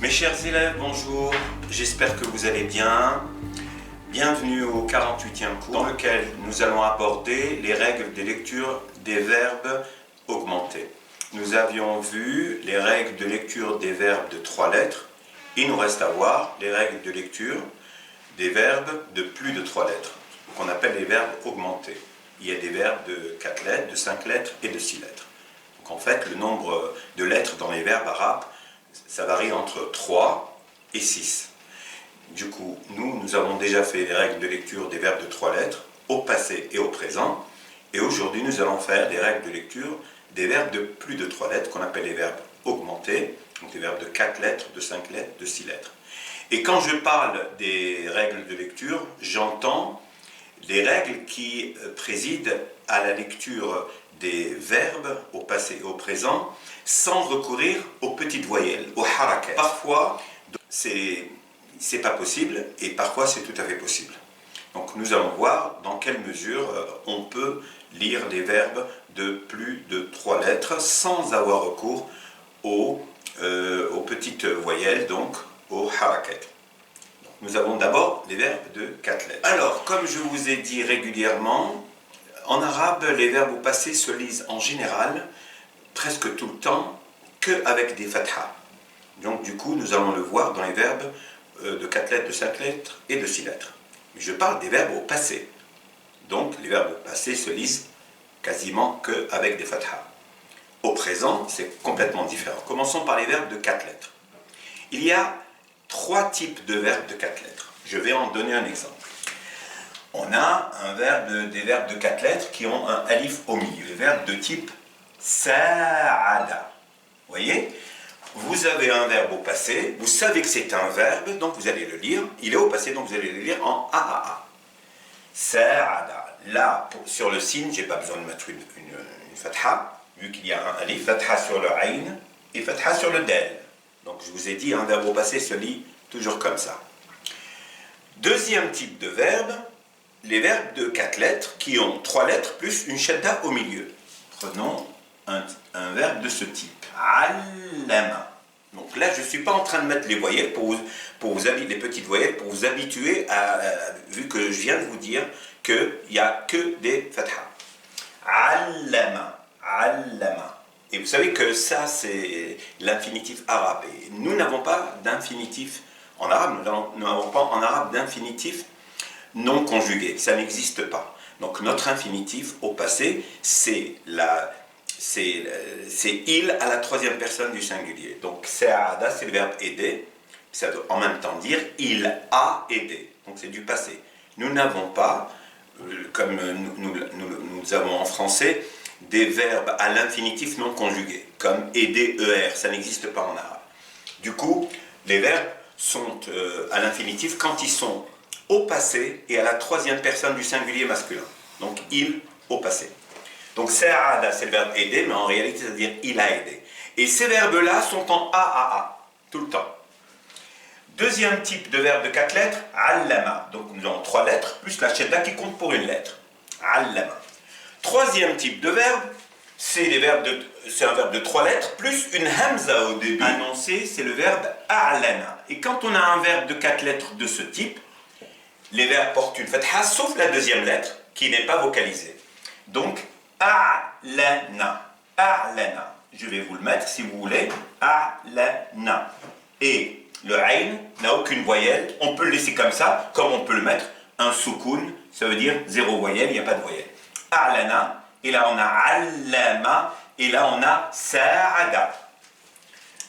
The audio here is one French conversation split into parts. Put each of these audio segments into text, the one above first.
Mes chers élèves, bonjour, j'espère que vous allez bien. Bienvenue au 48e cours dans lequel nous allons aborder les règles de lecture des verbes augmentés. Nous avions vu les règles de lecture des verbes de 3 lettres. Il nous reste à voir les règles de lecture des verbes de plus de 3 lettres, qu'on appelle les verbes augmentés. Il y a des verbes de 4 lettres, de 5 lettres et de 6 lettres. Donc en fait, le nombre de lettres dans les verbes arabes, ça varie entre 3 et 6. Du coup, nous avons déjà fait les règles de lecture des verbes de 3 lettres, au passé et au présent. Et aujourd'hui, nous allons faire des règles de lecture des verbes de plus de 3 lettres, qu'on appelle les verbes augmentés, donc les verbes de 4 lettres, de 5 lettres, de 6 lettres. Et quand je parle des règles de lecture, j'entends les règles qui président à la lecture des verbes au passé et au présent sans recourir aux petites voyelles, aux harakat. Parfois, c'est pas possible et parfois c'est tout à fait possible. Donc nous allons voir dans quelle mesure on peut lire les verbes de plus de 3 lettres sans avoir recours aux petites voyelles, donc aux harakat. Nous avons d'abord les verbes de 4 lettres. Alors, comme je vous ai dit régulièrement, en arabe, les verbes au passé se lisent en général, presque tout le temps, qu'avec des fathas. Donc du coup, nous allons le voir dans les verbes de 4 lettres, de 5 lettres et de 6 lettres. Mais je parle des verbes au passé. Donc les verbes au passé se lisent quasiment qu'avec des fathas. Au présent, c'est complètement différent. Commençons par les verbes de 4 lettres. Il y a 3 types de verbes de 4 lettres. Je vais en donner un exemple. On a des verbes de 4 lettres qui ont un alif au milieu. Les verbes de type sa'ada. Vous voyez? Vous avez un verbe au passé, vous savez que c'est un verbe, donc vous allez le lire. Il est au passé, donc vous allez le lire en AAA. Sa'ada. Là, sur le signe, je n'ai pas besoin de mettre une fatha, vu qu'il y a un alif, fatha sur le ayn et fatha sur le del. Donc je vous ai dit, un verbe au passé se lit toujours comme ça. Deuxième type de verbe, les verbes de 4 lettres qui ont 3 lettres plus une shadda au milieu. Prenons un verbe de ce type. Allama. Donc là, je ne suis pas en train de mettre les voyelles les petites voyelles pour vous habituer vu que je viens de vous dire qu'il n'y a que des fathas. Allama. Allama. Et vous savez que ça, c'est l'infinitif arabe. Et nous n'avons pas d'infinitif en arabe, nous n'avons pas en arabe d'infinitif non conjugué. Ça n'existe pas. Donc notre infinitif au passé, c'est il à la 3e personne du singulier. Donc sa'ada, c'est le verbe aider. Ça veut en même temps dire il a aidé. Donc c'est du passé. Nous n'avons pas, comme nous avons en français, des verbes à l'infinitif non conjugué, comme aider, er, ça n'existe pas en arabe. Du coup, les verbes sont à l'infinitif quand ils sont au passé et à la 3e personne du singulier masculin. Donc, il au passé. Donc, sa'ada, c'est le verbe aider, mais en réalité, ça veut dire il a aidé. Et ces verbes-là sont en AAA, tout le temps. Deuxième type de verbe de 4 lettres, allama. Donc, nous avons 3 lettres, plus la shadda qui compte pour une lettre. Allama. Troisième type de verbe, c'est un verbe de 3 lettres, plus une hamza au début. Annoncé, c'est le verbe a'lana. Et quand on a un verbe de 4 lettres de ce type, les verbes portent une fatha, sauf la 2e lettre, qui n'est pas vocalisée. Donc, a'lana. A'lana. Je vais vous le mettre si vous voulez. A'lana. Et le ayn n'a aucune voyelle. On peut le laisser comme ça, comme on peut le mettre. Un soukoun, ça veut dire 0 voyelle, il n'y a pas de voyelle. A'lana, et là on a allama, et là on a sa'ada.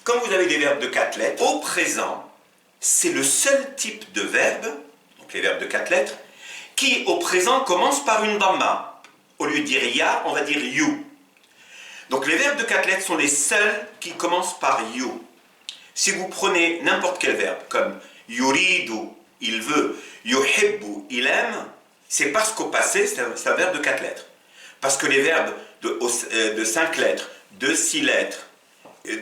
Quand vous avez des verbes de 4 lettres, au présent, c'est le seul type de verbe, donc les verbes de 4 lettres, qui au présent commence par une dhamma. Au lieu de dire ya, on va dire you. Donc les verbes de 4 lettres sont les seuls qui commencent par you. Si vous prenez n'importe quel verbe, comme yuridu, il veut, yuhibbu, il aime, c'est parce qu'au passé, c'est un verbe de 4 lettres. Parce que les verbes de 5 lettres, de 6 lettres,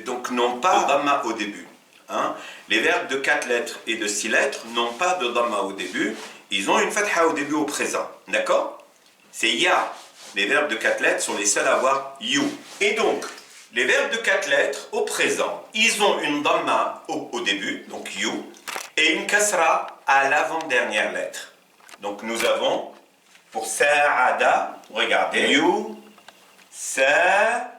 donc n'ont pas de dhamma au début. Hein? Les verbes de 4 lettres et de 6 lettres n'ont pas de dhamma au début, ils ont une fatha au début au présent. D'accord? C'est ya. Les verbes de 4 lettres sont les seuls à avoir you. Et donc, les verbes de 4 lettres au présent, ils ont une dhamma au début, donc you, et une kasra à l'avant-dernière lettre. Donc nous avons, pour sa'ada, regardez, you, sa'idu.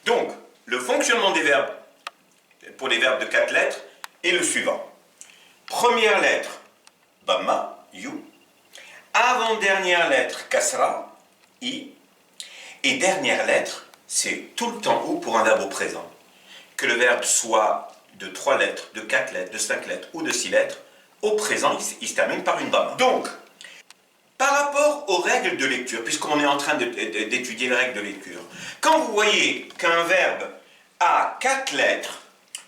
Donc, le fonctionnement des verbes, pour les verbes de 4 lettres, est le suivant. Première lettre, dhamma, you. Avant-dernière lettre, kasra, i. Et dernière lettre, c'est tout le temps ou pour un verbe au présent. Que le verbe soit de 3 lettres, de 4 lettres, de 5 lettres ou de 6 lettres, au présent, il se termine par une dhamma. Donc, par rapport aux règles de lecture, puisqu'on est en train d'étudier les règles de lecture, quand vous voyez qu'un verbe a 4 lettres,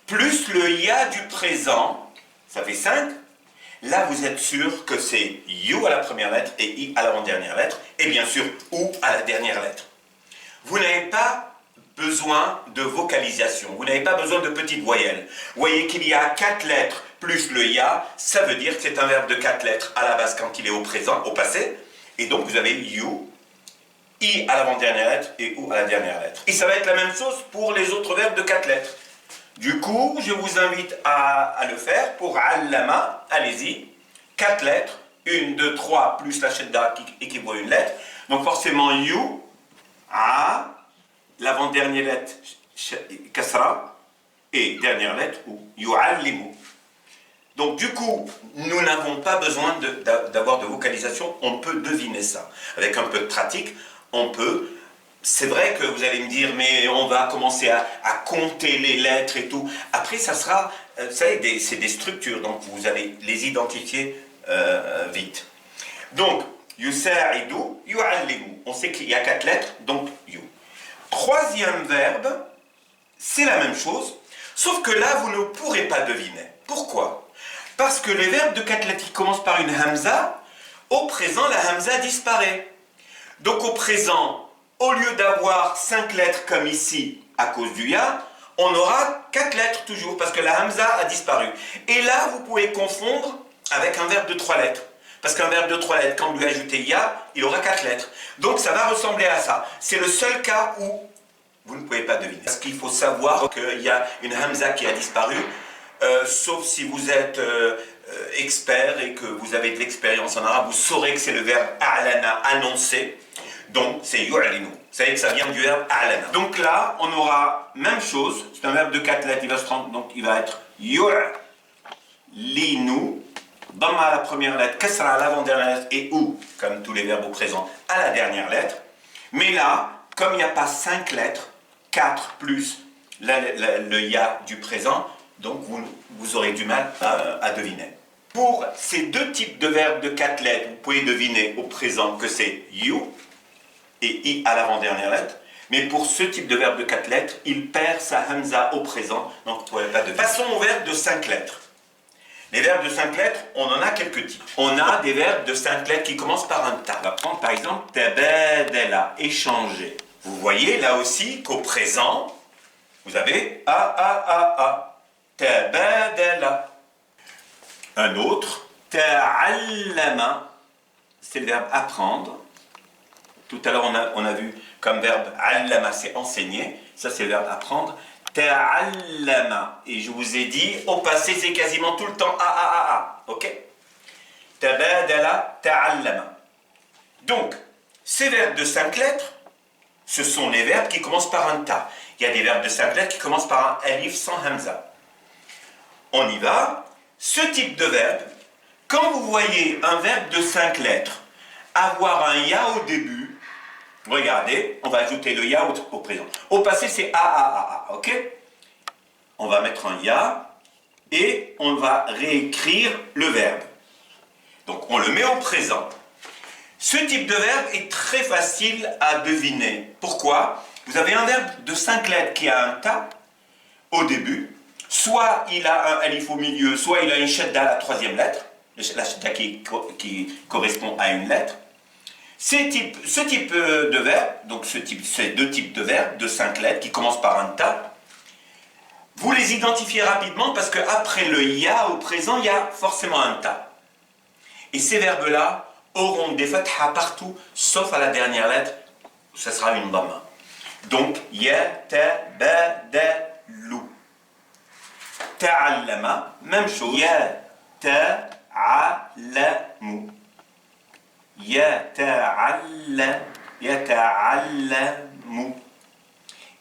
plus le ya du présent, ça fait 5, là vous êtes sûr que c'est you à la première lettre et i à l'avant-dernière lettre, et bien sûr ou à la dernière lettre. Vous n'avez pas besoin de vocalisation, vous n'avez pas besoin de petites voyelles. Vous voyez qu'il y a 4 lettres plus le ya, ça veut dire que c'est un verbe de 4 lettres à la base quand il est au présent, au passé, et donc vous avez you, i à l'avant-dernière lettre et ou à la dernière lettre. Et ça va être la même chose pour les autres verbes de 4 lettres. Du coup, je vous invite à le faire pour allama, allez-y, 4 lettres, 1, 2, 3, plus la shedda qui équivaut à une lettre. Donc forcément you, a, l'avant-dernière lettre, kasra, et dernière lettre, ou yu'allimu. Donc du coup, nous n'avons pas besoin d'avoir de vocalisation, on peut deviner ça. Avec un peu de pratique, on peut. C'est vrai que vous allez me dire, mais on va commencer à compter les lettres et tout. Après, ça sera, vous savez, c'est des structures, donc vous allez les identifier vite. Donc, yusa'idu, yu'allimu. On sait qu'il y a 4 lettres, donc you. Troisième verbe, c'est la même chose, sauf que là, vous ne pourrez pas deviner. Pourquoi ? Parce que les verbes de 4 lettres qui commencent par une hamza, au présent, la hamza disparaît. Donc au présent, au lieu d'avoir 5 lettres comme ici, à cause du ya, on aura 4 lettres toujours, parce que la hamza a disparu. Et là, vous pouvez confondre avec un verbe de 3 lettres. Parce qu'un verbe de 3 lettres, quand vous lui ajoutez ya, il aura 4 lettres. Donc ça va ressembler à ça. C'est le seul cas où vous ne pouvez pas deviner. Parce qu'il faut savoir qu'il y a une hamza qui a disparu, sauf si vous êtes expert et que vous avez de l'expérience en arabe, vous saurez que c'est le verbe a'lana, annoncer. Donc c'est yu'alinu. Vous savez que ça vient du verbe a'lana. Donc là, on aura même chose. C'est un verbe de 4 lettres. Il va se prendre, donc il va être yu'linu. Dhamma à la première lettre, kasra à l'avant-dernière lettre et ou, comme tous les verbes au présent, à la dernière lettre. Mais là, comme il n'y a pas 5 lettres, 4 plus le ya du présent, donc vous aurez du mal à deviner. Pour ces deux types de verbes de 4 lettres, vous pouvez deviner au présent que c'est you et i à l'avant-dernière lettre. Mais pour ce type de verbe de 4 lettres, il perd sa hamza au présent, donc vous ne pouvez pas deviner. Passons aux verbes de 5 lettres. Les verbes de 5 lettres, on en a quelques types. On a des verbes de 5 lettres qui commencent par un ta. On va prendre par exemple tabadala, échanger. Vous voyez là aussi qu'au présent, vous avez a. Tabadala. Un autre, ta'allama, c'est le verbe apprendre. Tout à l'heure, on a vu comme verbe allama, c'est enseigner. Ça, c'est le verbe apprendre. Ta'allama. Et je vous ai dit, au passé, c'est quasiment tout le temps a. Ok? Tabadala, ta'allama. Donc, ces verbes de 5 lettres, ce sont les verbes qui commencent par un ta. Il y a des verbes de 5 lettres qui commencent par un alif sans hamza. On y va. Ce type de verbe, quand vous voyez un verbe de 5 lettres avoir un ya au début, regardez, on va ajouter le ya au présent. Au passé, c'est a, ok? On va mettre un ya et on va réécrire le verbe. Donc, on le met au présent. Ce type de verbe est très facile à deviner. Pourquoi? Vous avez un verbe de 5 lettres qui a un ta au début. Soit il a un alif au milieu, soit il a une shadda à la troisième lettre, la shadda qui correspond à une lettre. Ce type de verbe, donc ces deux types de verbes de 5 lettres qui commencent par un ta, vous les identifiez rapidement parce qu'après le ya au présent, il y a forcément un ta. Et ces verbes-là auront des fathas partout, sauf à la dernière lettre, ça sera une dhamma. Donc, yatabadalu. Ta'allama, même chose. Yata'allamu. Yata'allamu.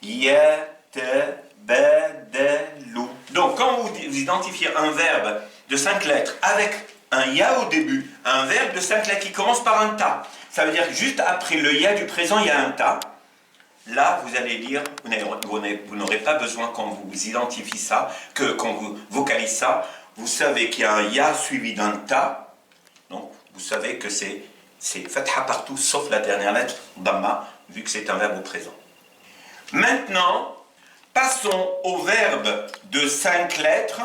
Yatabadalu. Donc, quand vous identifiez un verbe de 5 lettres avec un ya au début, un verbe de 5 lettres qui commence par un ta, ça veut dire que juste après le ya du présent, il y a un ta. Là, vous allez dire, vous n'aurez pas besoin quand vous identifiez ça, quand vous vocalisez ça, vous savez qu'il y a un ya suivi d'un ta. Donc, vous savez que c'est fatha partout, sauf la dernière lettre, dhamma, vu que c'est un verbe au présent. Maintenant, passons au verbe de 5 lettres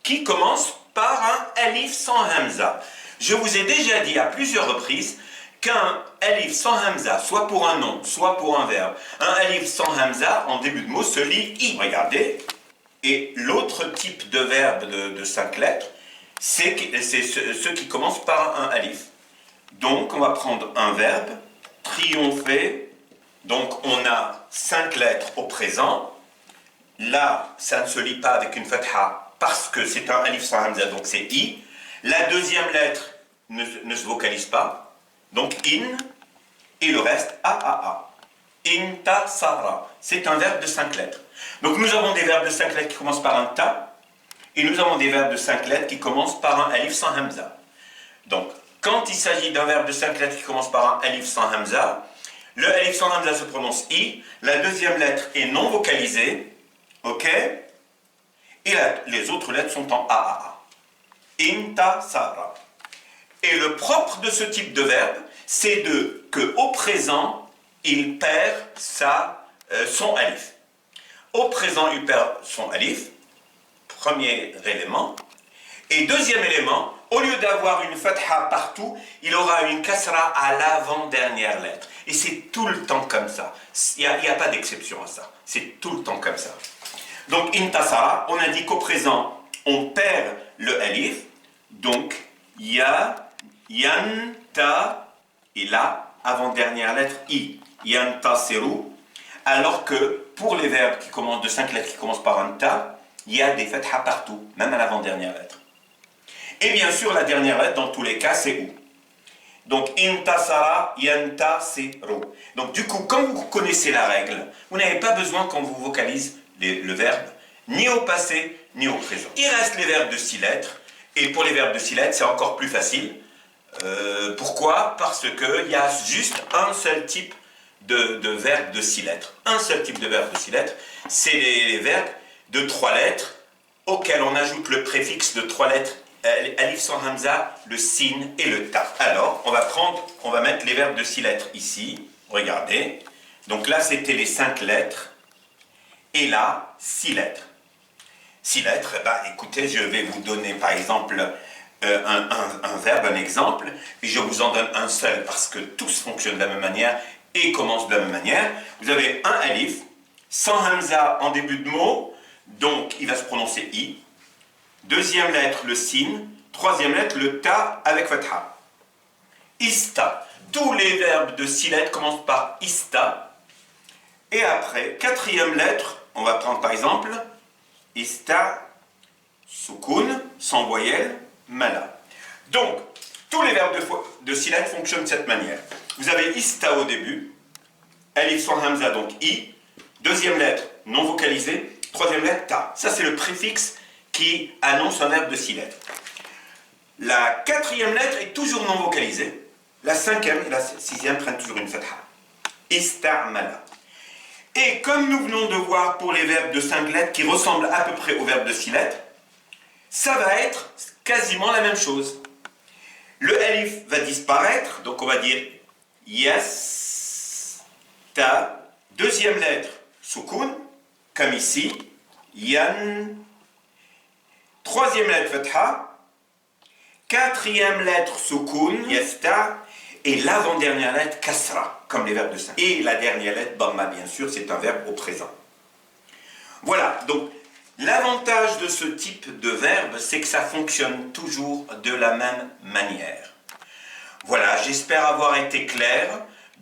qui commence par un alif sans hamza. Je vous ai déjà dit à plusieurs reprises qu'un alif sans hamza, soit pour un nom, soit pour un verbe, un alif sans hamza en début de mot se lit i. Regardez. Et l'autre type de verbe de 5 lettres, c'est ceux qui commencent par un alif. Donc, on va prendre un verbe, triompher. Donc, on a 5 lettres au présent. Là, ça ne se lit pas avec une fatha parce que c'est un alif sans hamza, donc c'est i. La deuxième lettre ne se vocalise pas, donc in, et le reste a. Intasara, c'est un verbe de 5 lettres. Donc nous avons des verbes de 5 lettres qui commencent par un ta, et nous avons des verbes de 5 lettres qui commencent par un alif sans hamza. Donc, quand il s'agit d'un verbe de 5 lettres qui commence par un alif sans hamza, le alif sans hamza se prononce i, la deuxième lettre est non vocalisée, ok? Et les autres lettres sont en a. Intasara. Et le propre de ce type de verbe, c'est qu'au présent, il perd son alif. Au présent, il perd son alif, premier élément. Et deuxième élément, au lieu d'avoir une fatha partout, il aura une kasra à l'avant-dernière lettre. Et c'est tout le temps comme ça. Il n'y a pas d'exception à ça. C'est tout le temps comme ça. Donc, intasara, on a dit qu'au présent, on perd le alif. Donc, ya, yan, ta, et là, avant-dernière lettre, i. Yantasiru. Alors que pour les verbes qui commencent de 5 lettres qui commencent par un ta, il y a des fatha partout, même à l'avant-dernière lettre. Et bien sûr, la dernière lettre, dans tous les cas, c'est ou. Donc, intasara, yantasiru. Donc, du coup, quand vous connaissez la règle, vous n'avez pas besoin qu'on vous vocalise le verbe, ni au passé, ni au présent. Il reste les verbes de 6 lettres, et pour les verbes de 6 lettres, c'est encore plus facile. Pourquoi? Parce qu'il y a juste un seul type de verbe de 6 lettres. Un seul type de verbe de 6 lettres, c'est les verbes de 3 lettres, auxquels on ajoute le préfixe de 3 lettres, alif sans hamza, le sin et le ta. Alors, on va mettre les verbes de 6 lettres ici. Regardez. Donc là, c'était les 5 lettres. Et là, 6 lettres. 6 lettres, écoutez, je vais vous donner par exemple un verbe, un exemple, et je vous en donne un seul parce que tous fonctionnent de la même manière et commencent de la même manière. Vous avez un alif, sans hamza en début de mot, donc il va se prononcer i. Deuxième lettre, le sin. Troisième lettre, le ta avec fatha. Ista. Tous les verbes de 6 lettres commencent par ista. Et après, quatrième lettre, on va prendre par exemple ista, sukun, sans voyelle, mala. Donc, tous les verbes de 6 lettres fonctionnent de cette manière. Vous avez ista au début, alif sans hamza, donc i. Deuxième lettre, non vocalisée. Troisième lettre, ta. Ça, c'est le préfixe qui annonce un verbe de 6 lettres. La quatrième lettre est toujours non vocalisée. La cinquième et la sixième prennent toujours une fatha. Istamala. Et comme nous venons de voir pour les verbes de 5 lettres qui ressemblent à peu près aux verbes de 6 lettres, ça va être quasiment la même chose. Le alif va disparaître, donc on va dire yes, ta. Deuxième lettre, sukun, comme ici, yan. Troisième lettre, fatha. Quatrième lettre, sukun, yasta. Et l'avant-dernière lettre, kasra, comme les verbes de 5. Et la dernière lettre, dhamma, bien sûr, c'est un verbe au présent. Voilà, donc l'avantage de ce type de verbe, c'est que ça fonctionne toujours de la même manière. Voilà, j'espère avoir été clair.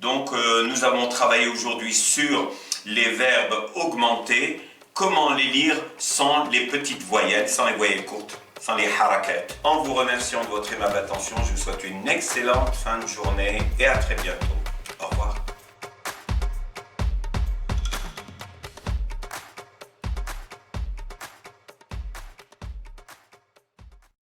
Donc nous avons travaillé aujourd'hui sur les verbes augmentés, comment les lire sans les petites voyelles, sans les voyelles courtes, sans les harakat. En vous remerciant de votre aimable attention, je vous souhaite une excellente fin de journée et à très bientôt.